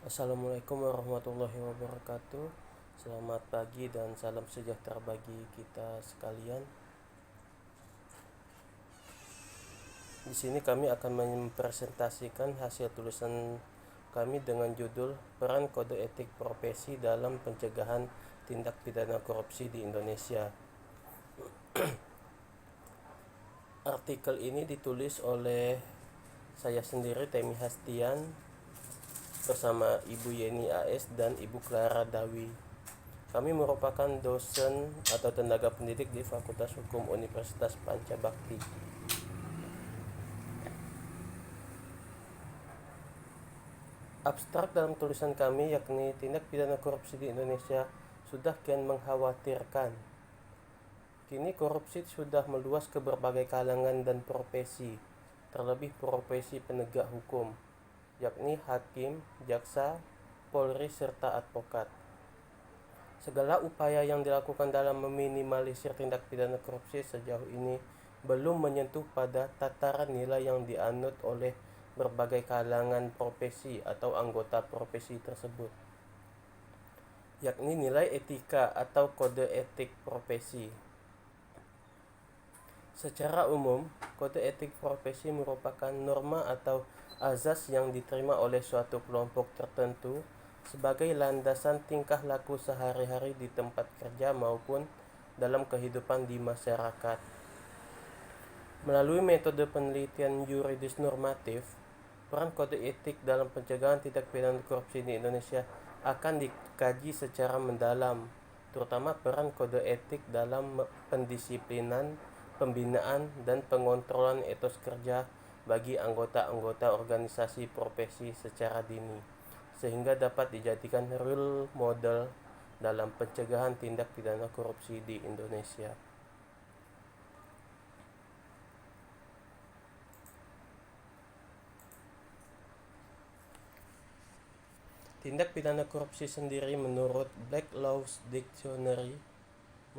Assalamualaikum warahmatullahi wabarakatuh. Selamat pagi dan salam sejahtera bagi kita sekalian. Di sini kami akan mempresentasikan hasil tulisan kami dengan judul Peran Kode Etik Profesi dalam Pencegahan Tindak Pidana Korupsi di Indonesia. Artikel ini ditulis oleh saya sendiri, Temi Hastian, bersama Ibu Yeni AS dan Ibu Clara Dawi. Kami merupakan dosen atau tenaga pendidik di Fakultas Hukum Universitas Pancabakti. Abstrak dalam tulisan kami yakni tindak pidana korupsi di Indonesia sudah kian mengkhawatirkan. Kini korupsi sudah meluas ke berbagai kalangan dan profesi, terlebih profesi penegak hukum, yakni hakim, jaksa, polri, serta advokat. Segala upaya yang dilakukan dalam meminimalisir tindak pidana korupsi sejauh ini belum menyentuh pada tataran nilai yang dianut oleh berbagai kalangan profesi atau anggota profesi tersebut, yakni nilai etika atau kode etik profesi. Secara umum, kode etik profesi merupakan norma atau azas yang diterima oleh suatu kelompok tertentu sebagai landasan tingkah laku sehari-hari di tempat kerja maupun dalam kehidupan di masyarakat. Melalui metode penelitian yuridis normatif, peran kode etik dalam pencegahan tindak pidana korupsi di Indonesia akan dikaji secara mendalam, terutama peran kode etik dalam pendisiplinan, pembinaan, dan pengontrolan etos kerja bagi anggota-anggota organisasi profesi secara dini, sehingga dapat dijadikan role model dalam pencegahan tindak pidana korupsi di Indonesia. Tindak pidana korupsi sendiri menurut Black Laws Dictionary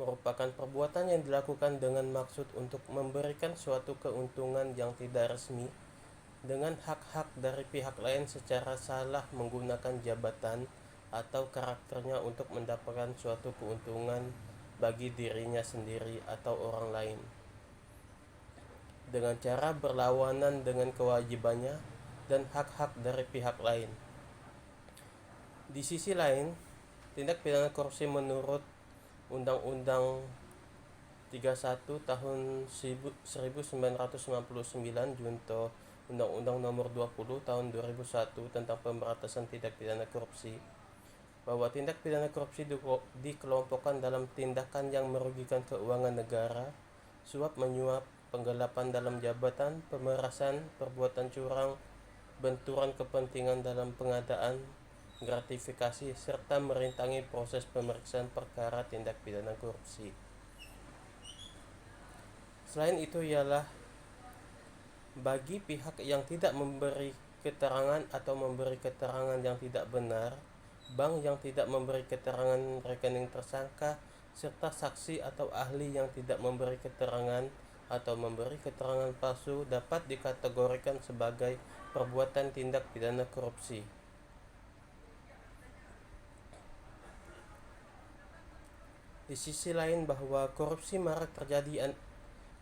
merupakan perbuatan yang dilakukan dengan maksud untuk memberikan suatu keuntungan yang tidak resmi dengan hak-hak dari pihak lain secara salah menggunakan jabatan atau karakternya untuk mendapatkan suatu keuntungan bagi dirinya sendiri atau orang lain dengan cara berlawanan dengan kewajibannya dan hak-hak dari pihak lain. Di sisi lain, tindak pidana korupsi menurut Undang-Undang 31 tahun 1999 junto Undang-Undang Nomor 20 tahun 2001 tentang pemberantasan tindak pidana korupsi, bahwa tindak pidana korupsi dikelompokkan dalam tindakan yang merugikan keuangan negara, suap menyuap, penggelapan dalam jabatan, pemerasan, perbuatan curang, benturan kepentingan dalam pengadaan, gratifikasi, serta merintangi proses pemeriksaan perkara tindak pidana korupsi. Selain itu ialah bagi pihak yang tidak memberi keterangan atau memberi keterangan yang tidak benar, bank yang tidak memberi keterangan rekening tersangka, serta saksi atau ahli yang tidak memberi keterangan atau memberi keterangan palsu dapat dikategorikan sebagai perbuatan tindak pidana korupsi. Di sisi lain, bahwa korupsi marak terjadi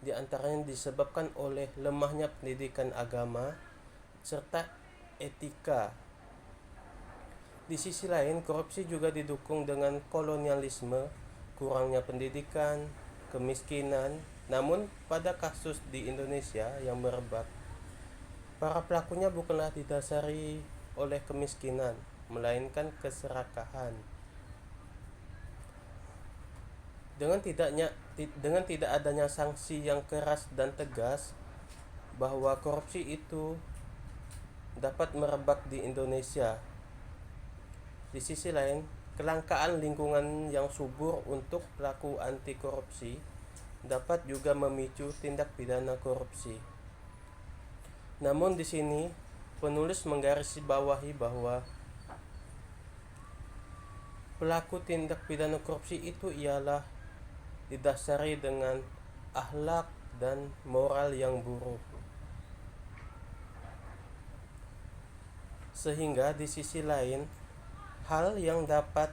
di antaranya disebabkan oleh lemahnya pendidikan agama serta etika. Di sisi lain, korupsi juga didukung dengan kolonialisme, kurangnya pendidikan, kemiskinan. Namun pada kasus di Indonesia yang merebak, para pelakunya bukanlah didasari oleh kemiskinan, melainkan keserakahan. Dengan tidak adanya sanksi yang keras dan tegas bahwa korupsi itu dapat merebak di Indonesia. Di sisi lain, kelangkaan lingkungan yang subur untuk pelaku anti korupsi dapat juga memicu tindak pidana korupsi. Namun di sini penulis menggarisbawahi bahwa pelaku tindak pidana korupsi itu ialah didasari dengan akhlak dan moral yang buruk. Sehingga di sisi lain, Hal yang dapat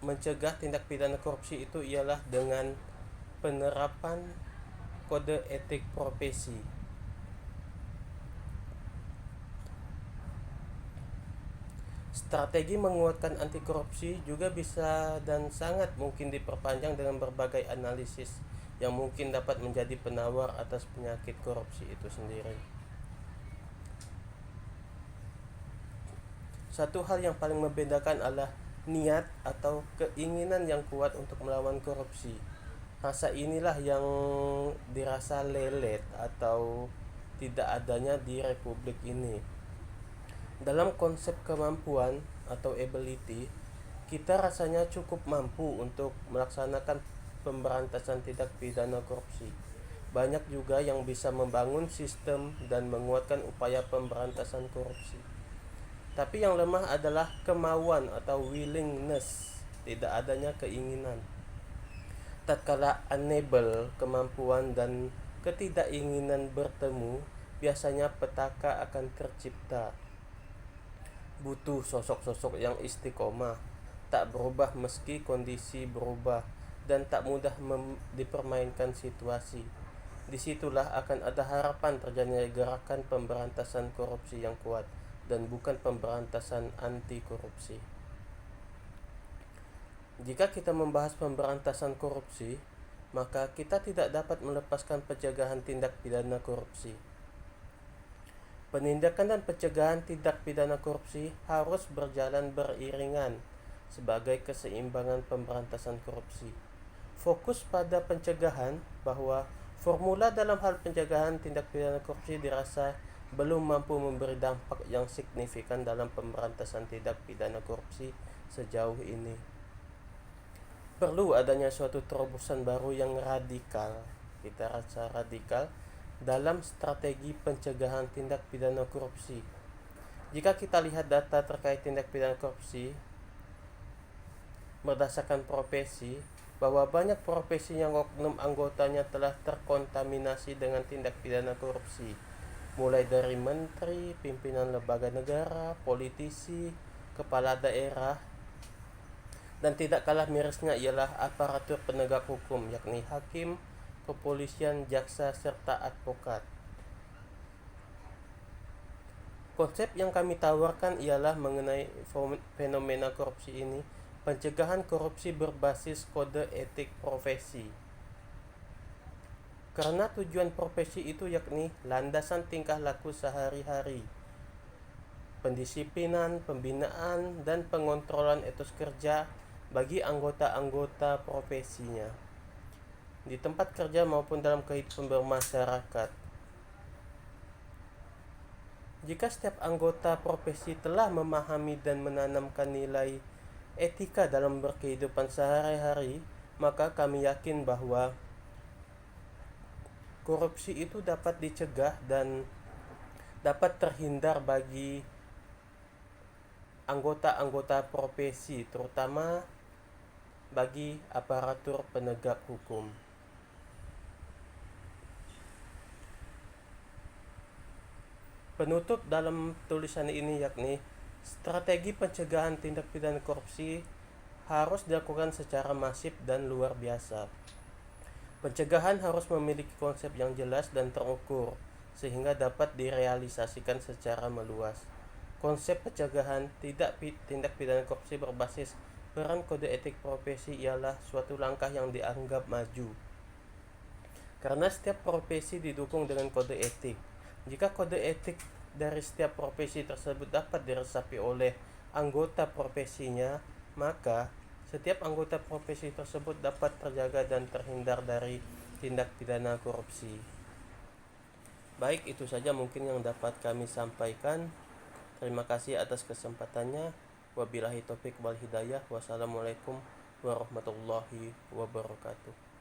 mencegah tindak pidana korupsi itu ialah dengan penerapan kode etik profesi. Strategi menguatkan anti korupsi juga bisa dan sangat mungkin diperpanjang dengan berbagai analisis yang mungkin dapat menjadi penawar atas penyakit korupsi itu sendiri. Satu hal yang paling membedakan adalah niat atau keinginan yang kuat untuk melawan korupsi. Rasa inilah yang dirasa lelet atau tidak adanya di republik ini. Dalam konsep kemampuan atau ability, kita rasanya cukup mampu untuk melaksanakan pemberantasan tindak pidana korupsi. Banyak juga yang bisa membangun sistem dan menguatkan upaya pemberantasan korupsi. Tapi yang lemah adalah kemauan atau willingness, tidak adanya keinginan. Tatkala unable, kemampuan dan ketidakinginan bertemu, biasanya petaka akan tercipta. Butuh sosok-sosok yang istiqomah, tak berubah meski kondisi berubah, dan tak mudah dipermainkan situasi. Disitulah akan ada harapan terjadinya gerakan pemberantasan korupsi yang kuat, dan bukan pemberantasan anti korupsi. Jika kita membahas pemberantasan korupsi, maka kita tidak dapat melepaskan pencegahan tindak pidana korupsi. Penindakan dan pencegahan tindak pidana korupsi harus berjalan beriringan sebagai keseimbangan pemberantasan korupsi. Fokus pada pencegahan bahwa formula dalam hal pencegahan tindak pidana korupsi dirasa belum mampu memberi dampak yang signifikan dalam pemberantasan tindak pidana korupsi sejauh ini. Perlu adanya suatu terobosan baru yang radikal, kita rasa radikal, dalam strategi pencegahan tindak pidana korupsi. Jika kita lihat data terkait tindak pidana korupsi berdasarkan profesi, bahwa banyak profesi yang oknum anggotanya telah terkontaminasi dengan tindak pidana korupsi, mulai dari menteri, pimpinan lembaga negara, politisi, kepala daerah, dan tidak kalah mirisnya ialah aparatur penegak hukum, yakni hakim, kepolisian, jaksa, serta advokat. Konsep yang kami tawarkan ialah mengenai fenomena korupsi ini, pencegahan korupsi berbasis kode etik profesi. Karena tujuan profesi itu yakni landasan tingkah laku sehari-hari, pendisiplinan, pembinaan, dan pengontrolan etos kerja bagi anggota-anggota profesinya di tempat kerja maupun dalam kehidupan bermasyarakat. Jika setiap anggota profesi telah memahami dan menanamkan nilai etika dalam berkehidupan sehari-hari, maka kami yakin bahwa korupsi itu dapat dicegah dan dapat terhindar bagi anggota-anggota profesi, terutama bagi aparatur penegak hukum. Penutup dalam tulisan ini yakni strategi pencegahan tindak pidana korupsi harus dilakukan secara masif dan luar biasa. Pencegahan harus memiliki konsep yang jelas dan terukur sehingga dapat direalisasikan secara meluas. Konsep pencegahan tindak pidana korupsi berbasis peran kode etik profesi ialah suatu langkah yang dianggap maju. Karena setiap profesi didukung dengan kode etik. Jika kode etik dari setiap profesi tersebut dapat diresapi oleh anggota profesinya, maka setiap anggota profesi tersebut dapat terjaga dan terhindar dari tindak pidana korupsi. Baik, itu saja mungkin yang dapat kami sampaikan. Terima kasih atas kesempatannya. Wabillahi taufik wal hidayah. Wassalamualaikum warahmatullahi wabarakatuh.